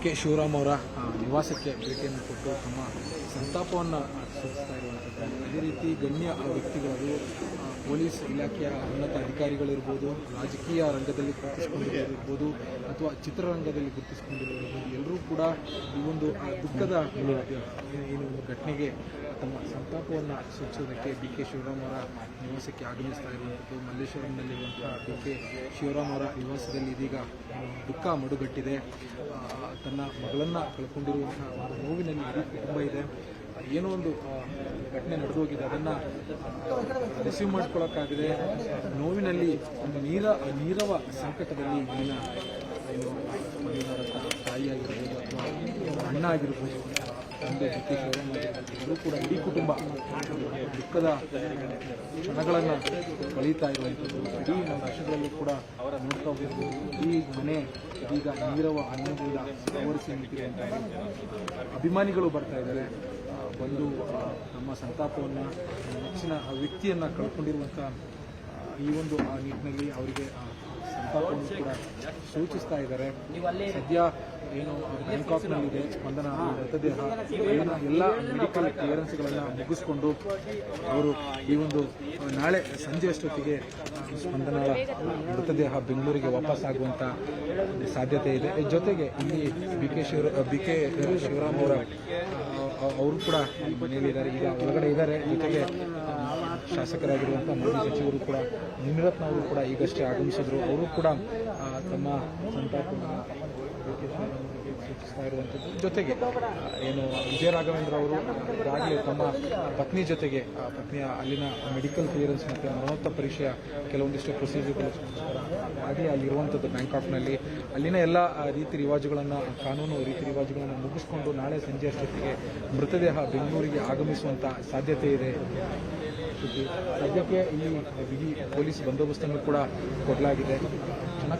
K Shivaram ಅವರ ನಿವಾಸಕ್ಕೆ ಭೇಟಿಯನ್ನು ಕೊಟ್ಟು ತಮ್ಮ ಸಂತಾಪವನ್ನು ಸೂಚಿಸ್ತಾ ಇರುವಂಥದ್ದು. ಅದೇ ರೀತಿ ಗಣ್ಯ ವ್ಯಕ್ತಿಗಳು, ಪೊಲೀಸ್ ಇಲಾಖೆಯ ಉನ್ನತ ಅಧಿಕಾರಿಗಳಿರ್ಬೋದು, ರಾಜಕೀಯ ರಂಗದಲ್ಲಿ ಗುರುತಿಸಿಕೊಂಡಿರೋದಿರ್ಬೋದು ಅಥವಾ ಚಿತ್ರರಂಗದಲ್ಲಿ ಗುರುತಿಸಿಕೊಂಡಿರೋದಿರ್ಬೋದು, ಎಲ್ಲರೂ ಕೂಡ ಈ ಒಂದು ದುಃಖದ ಏನು ಘಟನೆಗೆ ತಮ್ಮ ಸಂತಾಪವನ್ನು ಸೂಚಿಸೋದಕ್ಕೆ ಡಿ ಕೆ ಶಿವರಾಮ್ ಅವರ ನಿವಾಸಕ್ಕೆ ಆಗಮಿಸ್ತಾ ಇರುವಂಥದ್ದು. ಮಲ್ಲೇಶ್ವರಂನಲ್ಲಿರುವಂತಹ ಡಿ ಕೆ ಶಿವರಾಮ್ ಅವರ ನಿವಾಸದಲ್ಲಿ ಇದೀಗ ದುಃಖ ಮಡುಗಟ್ಟಿದೆ. ತನ್ನ ಮಗಳನ್ನು ಕಳ್ಕೊಂಡಿರುವಂತಹ ಒಂದು ನೋವಿನಲ್ಲಿ ಇಡೀ ಕುಟುಂಬ ಇದೆ. ಏನೋ ಒಂದು ಘಟನೆ ನಡೆದೋಗಿದೆ, ಅದನ್ನು ರಿಸೀವ್ ಮಾಡ್ಕೊಳ್ಳೋಕ್ಕಾಗದೆ ನೋವಿನಲ್ಲಿ ಒಂದು ನೀರವ ಸಂಕಟದಲ್ಲಿ ಇಲ್ಲಿನ ಏನು ತಾಯಿಯಾಗಿರ್ಬೋದು ಅಥವಾ ಅಣ್ಣ ಆಗಿರ್ಬೋದು, ತಂದೆ ಡಿ ಕೆ ಶಿವರಾಮ್ ಎಲ್ಲರೂ ಕೂಡ ಇಡೀ ಕುಟುಂಬ ದುಃಖದ ಕ್ಷಣಗಳನ್ನು ಕಳೀತಾ ಇರುವಂಥದ್ದು. ಇಡೀ ನಮ್ಮ ರಾಷ್ಟ್ರಗಳಲ್ಲೂ ಕೂಡ ನೋಡ್ತಾ ಹೋಗಿರ್ಬೋದು, ಈ ಮನೆ ಈಗ ನೀರವ ಅನ್ನದಿಂದ ಆವರಿಸಿ ನಿಂತಿರುವಂತಹ ಅಭಿಮಾನಿಗಳು ಬರ್ತಾ ಇದ್ದಾರೆ. ಬಂದು ನಮ್ಮ ಸಂತಾಪವನ್ನು, ನೆಚ್ಚಿನ ವ್ಯಕ್ತಿಯನ್ನು ಕಳ್ಕೊಂಡಿರುವಂಥ ಈ ಒಂದು ನಿಟ್ಟಿನಲ್ಲಿ ಅವರಿಗೆ ಸಂತಾಪವನ್ನು ಕೂಡ ಸೂಚಿಸ್ತಾ ಇದ್ದಾರೆ. ಸದ್ಯ ಏನು ಬ್ಯಾಂಕಾಕ್ನಲ್ಲಿದೆ ಸ್ಪಂದನ ಮೃತದೇಹ, ಎಲ್ಲ ಮೆಡಿಕಲ್ ಕ್ಲಿಯರೆನ್ಸ್ಗಳನ್ನು ಮುಗಿಸ್ಕೊಂಡು ಅವರು ಈ ಒಂದು ನಾಳೆ ಸಂಜೆ ಅಷ್ಟೊತ್ತಿಗೆ ಸ್ಪಂದನ ಮೃತದೇಹ ಬೆಂಗಳೂರಿಗೆ ವಾಪಸ್ ಆಗುವಂಥ ಸಾಧ್ಯತೆ ಇದೆ. ಜೊತೆಗೆ ಇಲ್ಲಿ ಬಿ ಕೆ ಶಿವರಾಮ್ ಅವರು ಕೂಡ ಮನೆಯಲ್ಲಿದ್ದಾರೆ, ಈಗ ಹೊರಗಡೆ ಇದ್ದಾರೆ. ಜೊತೆಗೆ ಶಾಸಕರಾಗಿರುವಂಥ ಮಾಜಿ ಸಚಿವರು ಕೂಡ ಮುನಿರತ್ನ ಅವರು ಕೂಡ ಈಗಷ್ಟೇ ಆಗಮಿಸಿದ್ರು. ಅವರು ಕೂಡ ತಮ್ಮ ಸಂತಾಪವನ್ನು ಸೂಚಿಸ್ತಾ ಇರುವಂಥದ್ದು. ಜೊತೆಗೆ ಏನು ವಿಜಯ ರಾಘವೇಂದ್ರ ಅವರು ಈಗಾಗಲೇ ತಮ್ಮ ಪತ್ನಿ ಜೊತೆಗೆ ಪತ್ನಿಯ ಅಲ್ಲಿನ ಮೆಡಿಕಲ್ ಕ್ಲಿಯರೆನ್ಸ್ ಮತ್ತು ಮರಣೋತ್ತರ ಪರೀಕ್ಷೆಯ ಕೆಲವೊಂದಿಷ್ಟು ಪ್ರೊಸೀಜರ್ಗಳು ಹಾಗೆ ಅಲ್ಲಿರುವಂಥದ್ದು ಬ್ಯಾಂಕಾಕ್ನಲ್ಲಿ. ಅಲ್ಲಿನ ಎಲ್ಲ ರೀತಿ ರಿವಾಜುಗಳನ್ನು, ಕಾನೂನು ರೀತಿ ರಿವಾಜುಗಳನ್ನು ಮುಗಿಸ್ಕೊಂಡು ನಾಳೆ ಸಂಜೆ ಅಷ್ಟೊತ್ತಿಗೆ ಮೃತದೇಹ ಬೆಂಗಳೂರಿಗೆ ಆಗಮಿಸುವಂಥ ಸಾಧ್ಯತೆ ಇದೆ. ಸದ್ಯಕ್ಕೆ ಇಲ್ಲಿ ಬಿಗಿ ಪೊಲೀಸ್ ಬಂದೋಬಸ್ತನ್ನು ಕೂಡ ಕೊಡಲಾಗಿದೆ.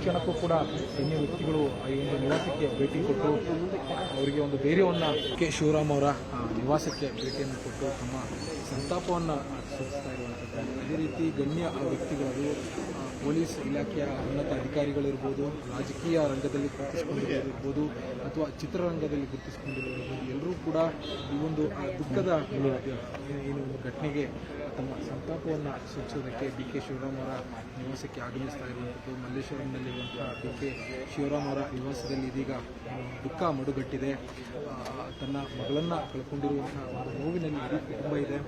ಕ್ಷಣಕ್ಕೂ ಕೂಡ ಗಣ್ಯ ವ್ಯಕ್ತಿಗಳು ಈ ಒಂದು ನಿವಾಸಕ್ಕೆ ಭೇಟಿ ಕೊಟ್ಟು ಅವರಿಗೆ ಒಂದು ಧೈರ್ಯವನ್ನು, ಕೆ ಶಿವರಾಮ್ ಅವರ ನಿವಾಸಕ್ಕೆ ಭೇಟಿಯನ್ನು ಕೊಟ್ಟು ತಮ್ಮ ಸಂತಾಪವನ್ನು ಸೂಚಿಸ್ತಾ ಇರುವಂಥದ್ದು. ಅದೇ ರೀತಿ ಗಣ್ಯ ವ್ಯಕ್ತಿಗಳು, ಪೊಲೀಸ್ ಇಲಾಖೆಯ ಉನ್ನತ ಅಧಿಕಾರಿಗಳಿರ್ಬೋದು, ರಾಜಕೀಯ ರಂಗದಲ್ಲಿ ಗುರುತಿಸಿಕೊಂಡಿರೋದಿರ್ಬೋದು ಅಥವಾ ಚಿತ್ರರಂಗದಲ್ಲಿ ಗುರುತಿಸಿಕೊಂಡಿರೋದಿರ್ಬೋದು, ಎಲ್ಲರೂ ಕೂಡ ಈ ಒಂದು ದುಃಖದ ಏನು ಘಟನೆಗೆ ತಮ್ಮ ಸಂತಾಪವನ್ನು ಸೂಚಿಸೋದಕ್ಕೆ ಡಿ ಕೆ ಶಿವರಾಮ್ ಅವರ ನಿವಾಸಕ್ಕೆ ಆಗಮಿಸ್ತಾ ಇರುವಂಥದ್ದು. ಮಲ್ಲೇಶ್ವರಂನಲ್ಲಿರುವಂತಹ ಡಿ ಕೆ ಶಿವರಾಮ್ ಅವರ ನಿವಾಸದಲ್ಲಿ ಇದೀಗ ದುಃಖ ಮಡುಗಟ್ಟಿದೆ. ತನ್ನ ಮಗಳನ್ನು ಕಳ್ಕೊಂಡಿರುವಂತಹ ಒಂದು ನೋವಿನಲ್ಲಿ ಇಡೀ ಕುಟುಂಬ ಇದೆ.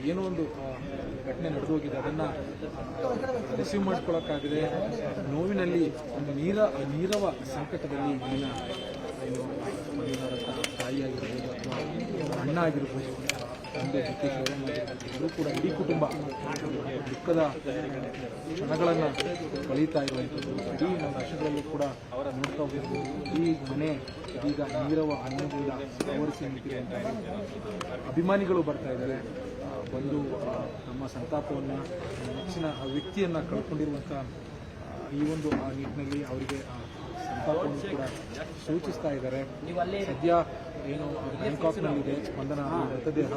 ಏನೋ ಒಂದು ಘಟನೆ ನಡೆದೋಗಿದೆ, ಅದನ್ನು ರಿಸೀವ್ ಮಾಡ್ಕೊಳ್ಳೋಕ್ಕಾಗದೆ ನೋವಿನಲ್ಲಿ ಒಂದು ನೀರವ ಸಂಕಟದಲ್ಲಿ ಇಲ್ಲಿನ ಏನು ತಾಯಿಯಾಗಿರ್ಬೋದು ಅಥವಾ ಅಣ್ಣ ಆಗಿರ್ಬೋದು, ತಂದೆ ಡಿ ಕೆ ಶಿವರಾಮ್ ಎಲ್ಲರೂ ಕೂಡ ಇಡೀ ಕುಟುಂಬ ದುಃಖದ ಕ್ಷಣಗಳನ್ನು ಕಳೀತಾ ಇರುವಂಥದ್ದು. ಇಡೀ ನಮ್ಮ ರಾಷ್ಟ್ರಗಳಲ್ಲೂ ಕೂಡ ನೋಡ್ತಾ ಹೋಗಿರ್ಬೋದು, ಈ ಮನೆ ಈಗ ನೀರವ ಅನ್ನದಿಂದ ಆವರಿಸಿ ನಿಂತಿರುವಂತಹ ಅಭಿಮಾನಿಗಳು ಬರ್ತಾ ಇದ್ದಾರೆ. ಬಂದು ನಮ್ಮ ಸಂತಾಪವನ್ನು, ನೆಚ್ಚಿನ ವ್ಯಕ್ತಿಯನ್ನು ಕಳ್ಕೊಂಡಿರುವಂಥ ಈ ಒಂದು ನಿಟ್ಟಿನಲ್ಲಿ ಅವರಿಗೆ ಸಂತಾಪವನ್ನು ಕೂಡ ಸೂಚಿಸ್ತಾ ಇದ್ದಾರೆ. ಸದ್ಯ ಏನು ಬ್ಯಾಂಕಾಕ್ನಲ್ಲಿದೆ ಸ್ಪಂದನ ಮೃತದೇಹ,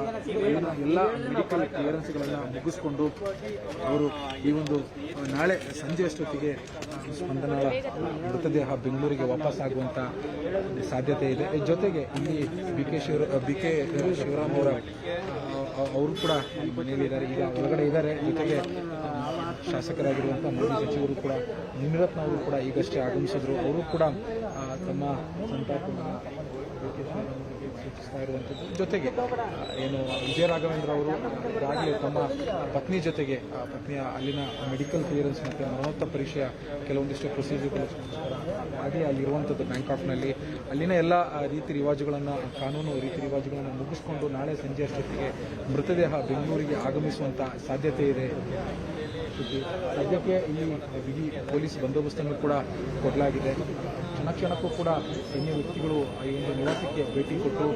ಎಲ್ಲ ಮೆಡಿಕಲ್ ಕ್ಲಿಯರೆನ್ಸ್ಗಳನ್ನು ಮುಗಿಸ್ಕೊಂಡು ಅವರು ಈ ಒಂದು ನಾಳೆ ಸಂಜೆ ಅಷ್ಟೊತ್ತಿಗೆ ಸ್ಪಂದನ ಮೃತದೇಹ ಬೆಂಗಳೂರಿಗೆ ವಾಪಸ್ ಆಗುವಂಥ ಸಾಧ್ಯತೆ ಇದೆ. ಜೊತೆಗೆ ಇಲ್ಲಿ ಬಿ ಕೆ ಶಿವರಾಮ್ ಅವರು ಕೂಡ ಮನೆಯಲ್ಲಿದ್ದಾರೆ, ಈಗ ಹೊರಗಡೆ ಇದ್ದಾರೆ. ಜೊತೆಗೆ ಶಾಸಕರಾಗಿರುವಂಥ ಮಾಜಿ ಸಚಿವರು ಕೂಡ ಮುನಿರತ್ನ ಅವರು ಕೂಡ ಈಗಷ್ಟೇ ಆಗಮಿಸಿದ್ರು. ಅವರು ಕೂಡ ತಮ್ಮ ಸಂತಾಪವನ್ನು ಸೂಚಿಸ್ತಾ ಇರುವಂಥದ್ದು. ಜೊತೆಗೆ ಏನು ವಿಜಯ ರಾಘವೇಂದ್ರ ಅವರು ಈಗಾಗಲೇ ತಮ್ಮ ಪತ್ನಿ ಜೊತೆಗೆ ಪತ್ನಿಯ ಅಲ್ಲಿನ ಮೆಡಿಕಲ್ ಕ್ಲಿಯರೆನ್ಸ್ ಮತ್ತು ಮರಣೋತ್ತರ ಪರೀಕ್ಷೆಯ ಕೆಲವೊಂದಿಷ್ಟು ಪ್ರೊಸೀಜರ್ಗಳು ಹಾಗೆ ಅಲ್ಲಿರುವಂಥದ್ದು ಬ್ಯಾಂಕಾಕ್ನಲ್ಲಿ. ಅಲ್ಲಿನ ಎಲ್ಲ ರೀತಿ ರಿವಾಜುಗಳನ್ನು, ಕಾನೂನು ರೀತಿ ರಿವಾಜುಗಳನ್ನು ಮುಗಿಸ್ಕೊಂಡು ನಾಳೆ ಸಂಜೆ ಅಷ್ಟೊತ್ತಿಗೆ ಮೃತದೇಹ ಬೆಂಗಳೂರಿಗೆ ಆಗಮಿಸುವಂಥ ಸಾಧ್ಯತೆ ಇದೆ. ಸದ್ಯಕ್ಕೆ ಇಲ್ಲಿ ಬಿಗಿ ಪೊಲೀಸ್ ಬಂದೋಬಸ್ತನ್ನು ಕೂಡ ಕೊಡಲಾಗಿದೆ. ಕ್ಷಣಕ್ಕೂ ಕೂಡ ಗಣ್ಯ ವ್ಯಕ್ತಿಗಳು ಈ ಒಂದು ನಿವಾಸಕ್ಕೆ ಭೇಟಿ ಕೊಟ್ಟು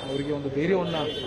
ಅವರಿಗೆ ಒಂದು ಧೈರ್ಯವನ್ನು,